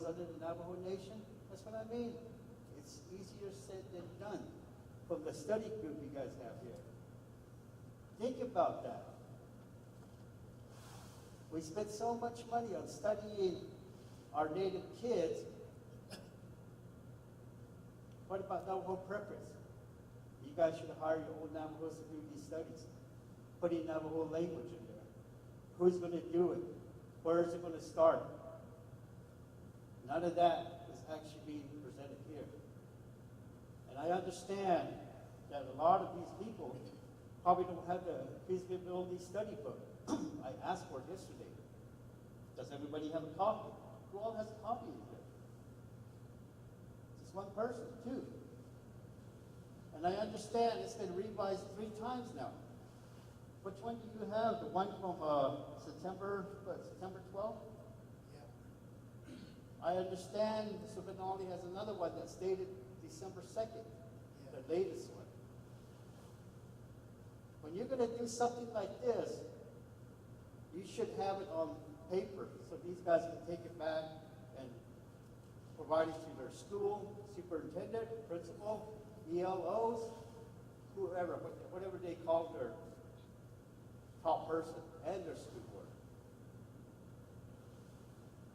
under the Navajo Nation. That's what I mean. It's easier said than done. From the study group you guys have here. Think about that. We spend so much money on studying our native kids. What about Navajo preference? You guys should hire your own Navajos to do these studies. Putting Navajo language in there. Who's going to do it? Where is it going to start? None of that is actually being presented here. And I understand that a lot of these people probably don't have the feasibility study book. I asked for it yesterday. Does everybody have a copy? Who all has a copy of it? Just one person, two. And I understand it's been revised 3 times now. Which one do you have? The one from September 12th? I understand Subinali has another one that's dated December 2nd, the latest one. When you're going to do something like this, you should have it on paper so these guys can take it back and provide it to their school, superintendent, principal, ELOs, whoever, whatever they call their top person and their school board.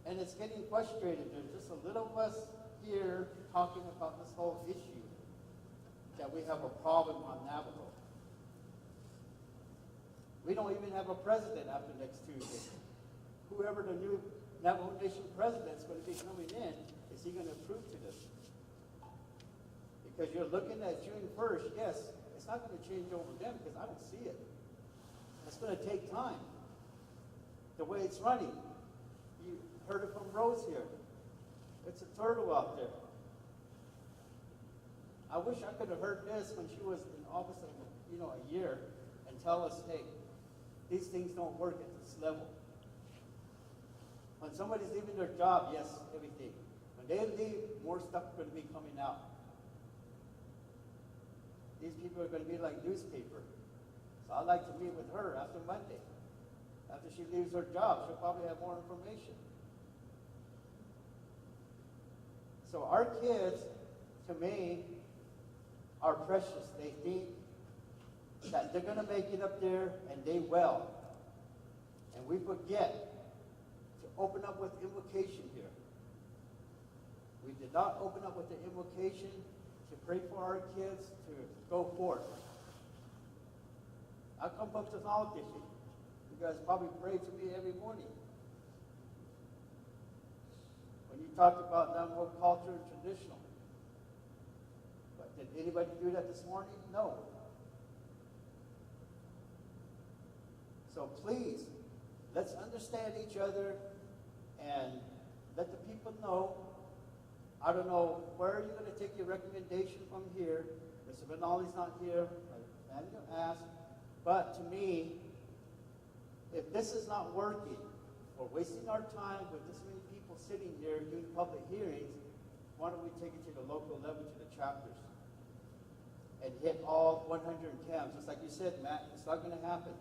And it's getting frustrated. There's just a little of us here talking about this whole issue that we have a problem on Navajo. We don't even have a president after next Tuesday. Whoever the new Navajo Nation president is going to be coming in, is he going to approve to this? Because you're looking at June 1st, yes, it's not going to change over them because I don't see it. It's going to take time. The way it's running. You heard it from Rose here. It's a turtle out there. I wish I could have heard this when she was in office a year and tell us, hey, these things don't work at this level. When somebody's leaving their job, yes, everything. When they leave, more stuff is going to be coming out. These people are going to be like newspaper. So I'd like to meet with her after Monday. After she leaves her job, she'll probably have more information. So our kids, to me, are precious. They think that they're going to make it up there, and they will. And we forget to open up with invocation here. We did not open up with the invocation to pray for our kids to go forth. I come from technology. You guys probably pray to me every morning. When you talked about Navajo culture and traditional. But did anybody do that this morning? No. So please, let's understand each other and let the people know. I don't know where you're going to take your recommendation from here. Mr. Benali's not here, like Daniel asked. But to me, if this is not working, or wasting our time with this many people sitting here doing public hearings, why don't we take it to the local level, to the chapters, and hit all 100 camps? Just like you said, Matt, it's not going to happen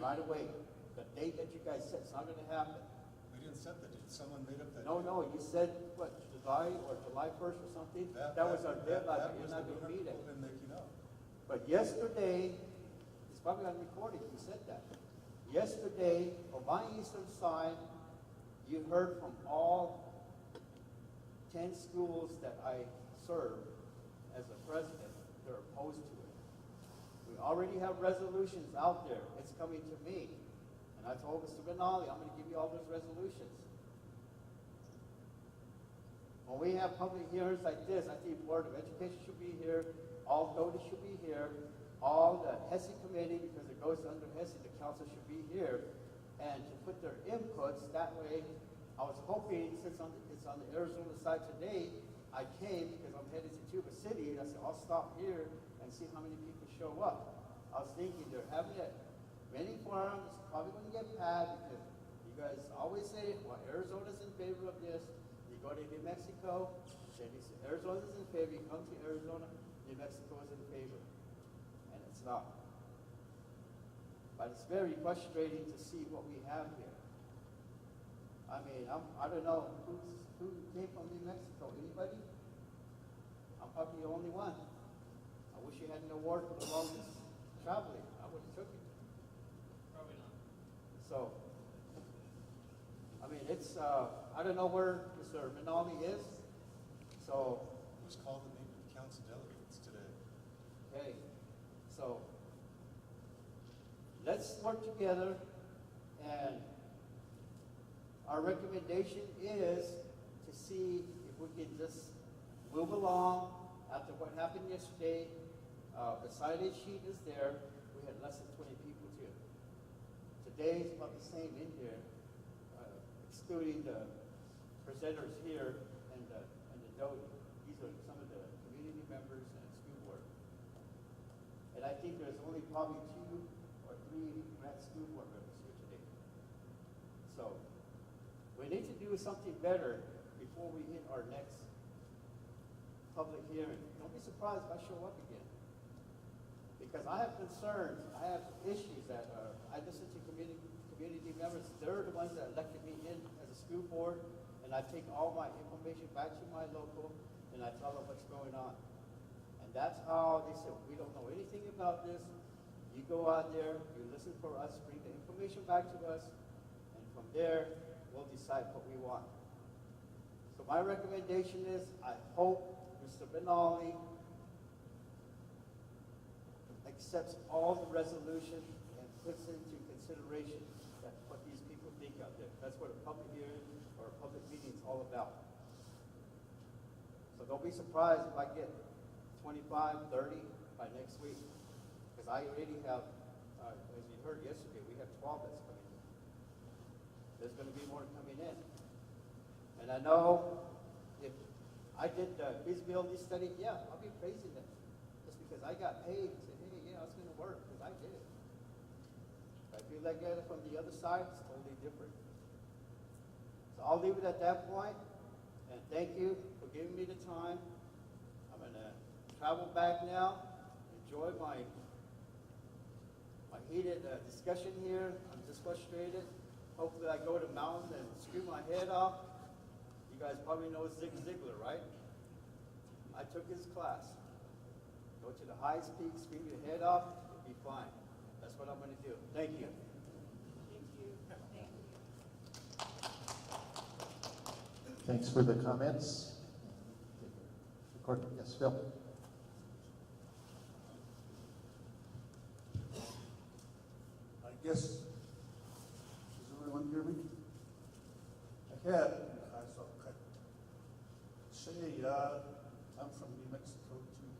right away. The date that you guys said, it's not going to happen. We didn't set the date. Someone made up that No, date. no, you said, what, July or July 1st or something? That was our deadline, but you're not going to meet it. Didn't make you know. But yesterday, it's probably on recording, you said that. Yesterday, on my eastern side, you heard from all 10 schools that I serve as a president. They're opposed to it. We already have resolutions out there. It's coming to me. And I told Mr. Benali, I'm going to give you all those resolutions. When we have public hearings like this, I think Board of Education should be here, all DOTA should be here, all the HESI committee, because it goes under HESI, the council should be here, and to put their inputs. That way, I was hoping, since it's on the Arizona side today, I came because I'm headed to Tuba City, and I said, I'll stop here and see how many people show up. I was thinking they're having it many forums, it's probably going to get passed because you guys always say, well, Arizona's in favor of this. You go to New Mexico, then you say Arizona's in favor. You come to Arizona, New Mexico is in favor. And it's not. But it's very frustrating to see what we have here. I mean, I don't know who came from New Mexico. Anybody? I'm probably the only one. I wish you had an award for the longest traveling. I would have took it. Probably not. So, I mean, it's, I don't know where Mr. Minali is. So, It was called the name of the council delegates today. okay, so let's work together, and our recommendation is to see if we can just move along after what happened yesterday. The signage sheet is there. We had less than 20 people too. Today is about the same in here, excluding the presenters here and the Doty. These are some of the community members and school board. And I think there's only probably 2 or 3 grad school board members here today. So we need to do something better before we hit our next public hearing. Don't be surprised if I show up again. Because I have concerns, I have issues that I listen to community members. They're the ones that elected me in as a school board, and I take all my information back to my local, and I tell them what's going on. And that's how they said, we don't know anything about this. You go out there, you listen for us, bring the information back to us, and from there, we'll decide what we want. So my recommendation is, I hope Mr. Benali accepts all the resolution and puts into consideration that what these people think out there. That's what a public hearing or a public meeting is all about. So don't be surprised if I get 25, 30 by next week. Because I already have, as you heard yesterday, we have 12 that's coming in. There's going to be more coming in. And I know if I did the feasibility study, yeah, I'll be praising them. Just because I got paid and said, hey, yeah, it's going to work, because I did it. But if you look at it from the other side, it's totally different. So I'll leave it at that point, and thank you for giving me the time. I'm going to travel back now, enjoy my heated discussion here. I'm just frustrated. Hopefully I go to the mountain and screw my head off. You guys probably know Zig Ziglar, right? I took his class. Go to the highest peak, scream your head off, you'll be fine. That's what I'm going to do. Thank you. Thanks for the comments. Yes, Phil. I guess, does everyone hear me? I say, I'm from New Mexico too.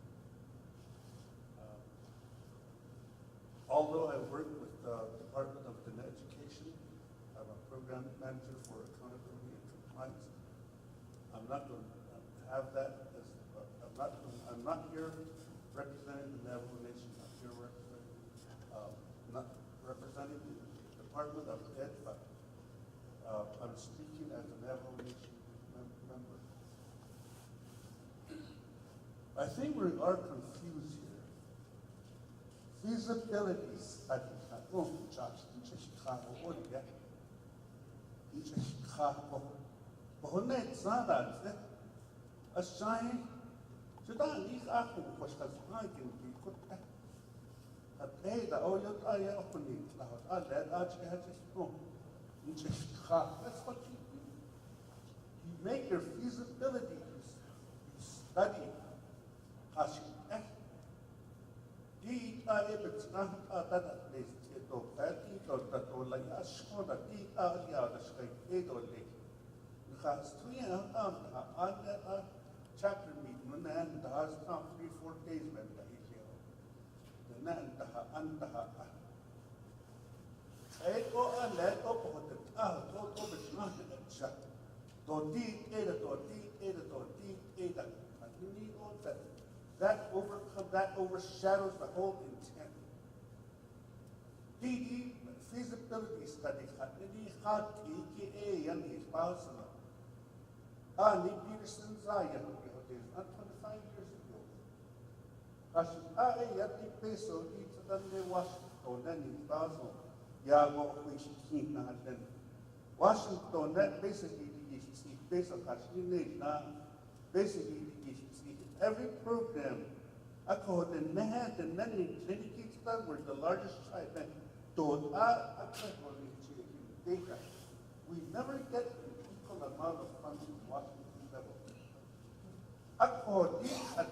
Although I work with the Department of Education, I'm a program manager for accountability and compliance. I'm not going to have that as, I'm not here representing the Navajo Nation. I'm here not representing the Department of Ed, but I'm speaking as a Navajo Nation member. I think we are confused here. Feasibility study. Oh, Josh, you just can't avoid it. You just can't avoid it. But when it's not that, a sign, so that is after the question, I can be put back. Hey, the oil I open it, I let us have this boom. You just can't. That's what you do. You make your feasibility, you study. Chapter meeting, and then the house 3-4 days when the that overshadows the whole intent. DD feasibility study Ni Peterson Zion, not 25 years ago. Yati peso, it's a Washington, then in Basel, Yago, which he then Washington, that basically is based on basically every program. I call the NAD, the Nanny Clinic, we're the largest tribe. We never get the equal amount of funds in Washington level. I call this at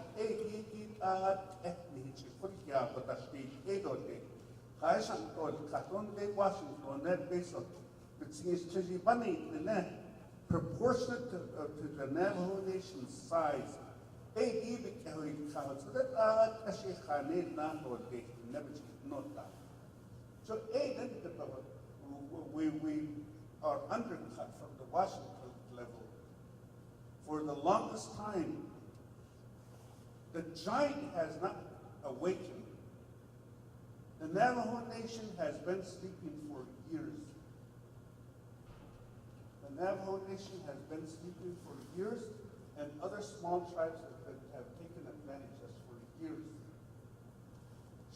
Washington, that based on the proportionate to the Navajo Nation's size. So that so we are undercut from the Washington level for the longest time. The giant has not awakened. The Navajo Nation has been sleeping for years. The Navajo Nation has been sleeping for years, and other small tribes have taken advantage of us for years.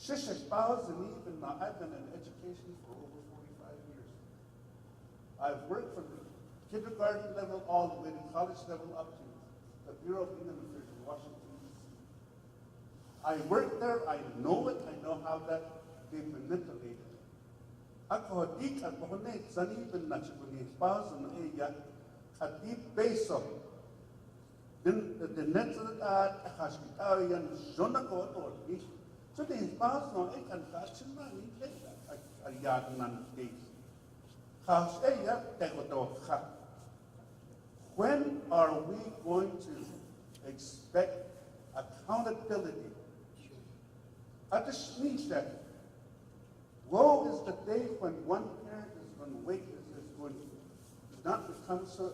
And I've been in education for over 45 years. I've worked from the kindergarten level all the way to college level up to the Bureau of Indian Affairs in Washington, D.C. I worked there, I know it, I know how that they manipulate it. The net of the hospital so the spouse no can catch a yard days. When are we going to expect accountability? I just means that woe is the day when one parent is going to wake is going to not become so.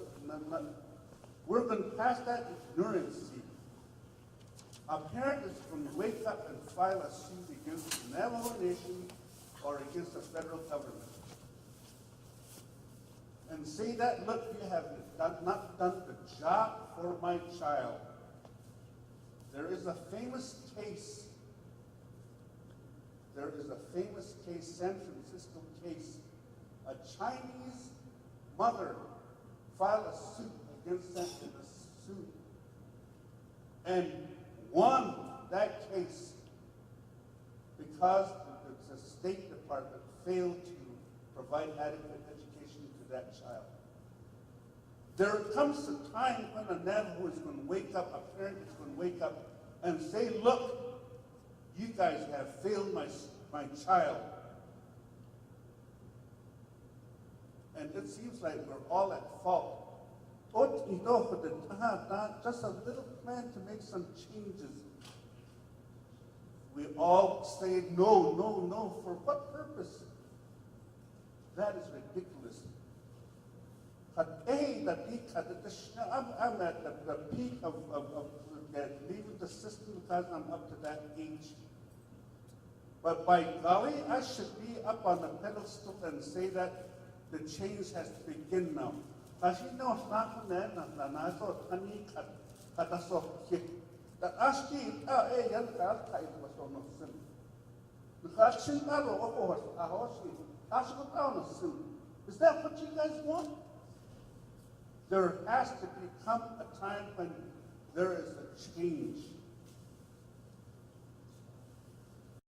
We're going to pass that ignorance. A parent is going to wake up and file a suit against the Navajo Nation or against the federal government and say that, look, you have not done the job for my child. There is a famous case. There is a famous case, San Francisco case. A Chinese mother filed a suit against them in a suit and won that case because the State Department failed to provide adequate education to that child. There comes a time when a Navajo is going to wake up, a parent is going to wake up and say, look, you guys have failed my child. And it seems like we're all at fault. Just a little plan to make some changes. We all say no, no, no. For what purpose? That is ridiculous. I'm at the peak of leaving the system because I'm up to that age. But by golly, I should be up on the pedestal and say that the change has to begin now. That is that what you guys want? There has to become a time when there is a change.